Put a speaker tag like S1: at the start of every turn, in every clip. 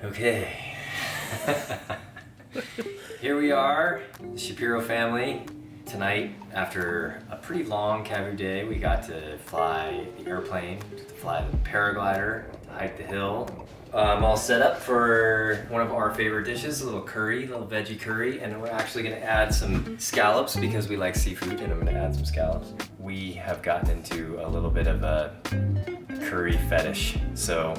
S1: Okay. Here we are, the Shapiro family. Tonight, after a pretty long KAVU day, we got to fly the airplane, to fly the paraglider, hike the hill. I'm all set up for one of our favorite dishes, a little curry, a little veggie curry, and we're actually gonna add some scallops because we like seafood, and I'm gonna add some scallops. We have gotten into a little bit of a curry fetish, so.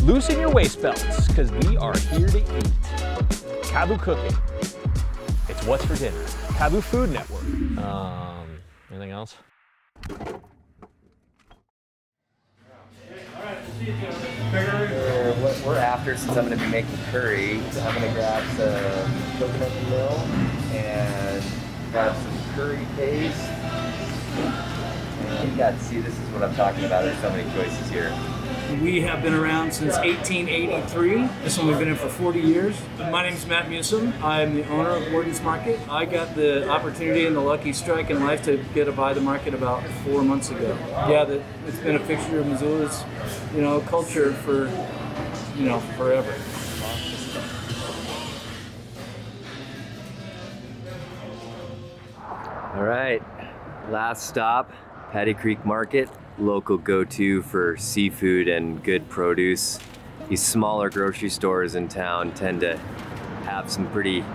S2: Loosen your waist belts, because we are here to eat. KAVU Cooking. It's what's for dinner. KAVU Food Network. Anything else?
S1: What we're after, since I'm going to be making curry, I'm going to grab some coconut milk and grab some curry paste. And you got to see, this is what I'm talking about. There's so many choices here.
S3: We have been around since 1883. This one we've been in for 40 years. My name is Matt Musom. I'm the owner of Worden's Market. I got the opportunity and the lucky strike in life to get to buy the market about 4 months ago. Yeah, it's been a fixture of Missoula's, culture for, forever.
S1: All right, last stop, Paddy Creek Market. Local go-to for seafood and good produce. These smaller grocery stores in town tend to have some pretty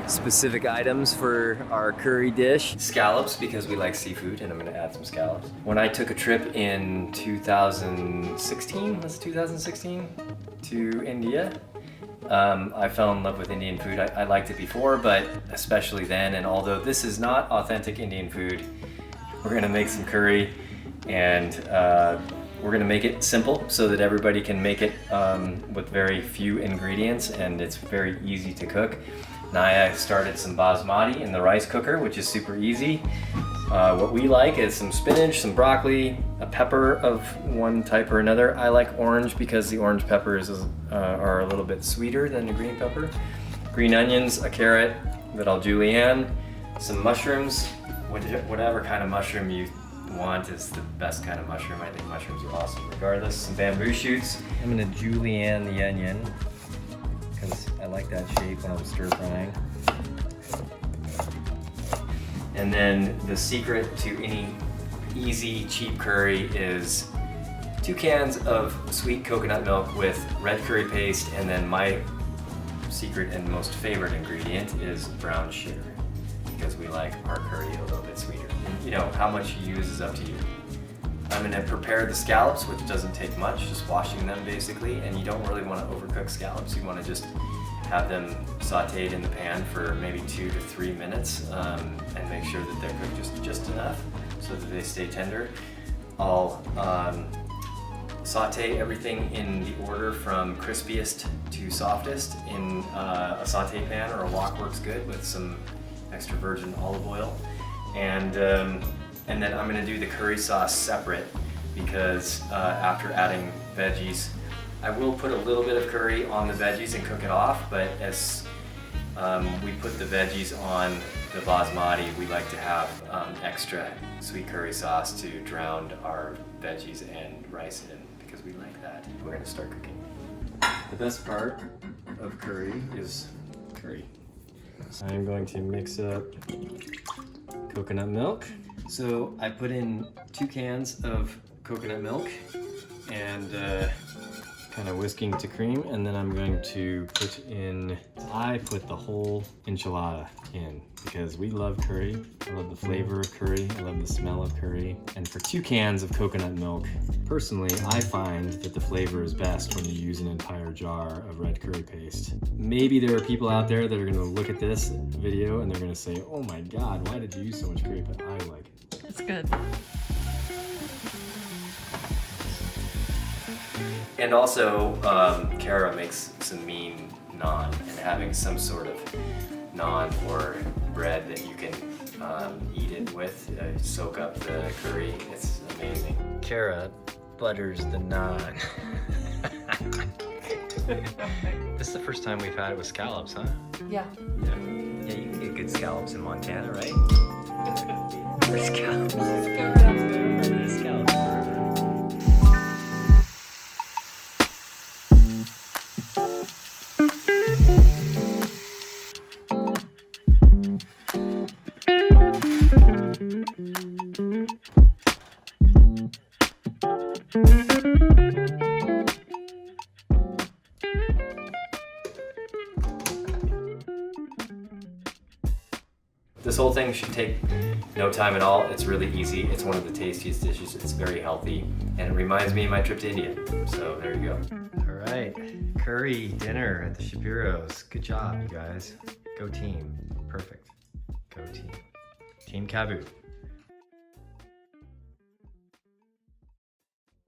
S1: specific items for our curry dish. Scallops, because we like seafood, and I'm gonna add some scallops. When I took a trip in 2016 to India, I fell in love with Indian food. I liked it before, but especially then, and although this is not authentic Indian food, we're gonna make some curry. And we're gonna make it simple so that everybody can make it with very few ingredients, and it's very easy to cook. Naya started some basmati in the rice cooker, which is super easy. What we like is some spinach, some broccoli, a pepper of one type or another. I like orange because the orange peppers are a little bit sweeter than the green pepper. Green onions, a carrot that I'll julienne, some mushrooms, whatever kind of mushroom you want is the best kind of mushroom. I think mushrooms are awesome regardless. Some bamboo shoots. I'm gonna julienne the onion because I like that shape when I'm stir frying. And then the secret to any easy, cheap curry is 2 cans of sweet coconut milk with red curry paste, and then my secret and most favorite ingredient is brown sugar, because we like our curry a little bit sweeter. How much you use is up to you. I'm gonna prepare the scallops, which doesn't take much, just washing them basically, and you don't really want to overcook scallops. You want to just have them sauteed in the pan for maybe 2 to 3 minutes, and make sure that they're cooked just enough so that they stay tender. I'll saute everything in the order from crispiest to softest in a saute pan, or a wok works good with some extra virgin olive oil. And then I'm gonna do the curry sauce separate, because after adding veggies, I will put a little bit of curry on the veggies and cook it off, but as we put the veggies on the basmati, we like to have extra sweet curry sauce to drown our veggies and rice in, because we like that. We're gonna start cooking. The best part of curry is curry. I'm going to mix up coconut milk. So I put in 2 cans of coconut milk and kind of whisking to cream, and then I'm going to I put the whole enchilada in, because we love curry. I love the flavor of curry, I love the smell of curry. And for 2 cans of coconut milk, personally, I find that the flavor is best when you use an entire jar of red curry paste. Maybe there are people out there that are gonna look at this video and they're gonna say, oh my God, why did you use so much curry? But I like it.
S4: It's good.
S1: And also, Kara makes some mean naan, and having some sort of naan or bread that you can eat it with, soak up the curry, it's amazing. Kara butters the naan. This is the first time we've had it with scallops, huh?
S4: Yeah.
S1: Yeah, you can get good scallops in Montana, right? This whole thing should take no time at all. It's really easy. It's one of the tastiest dishes. It's very healthy, and it reminds me of my trip to India. So there you go.
S4: All right, curry dinner at the Shapiros. Good job, you guys. Go team. Perfect. Go team. Team KAVU.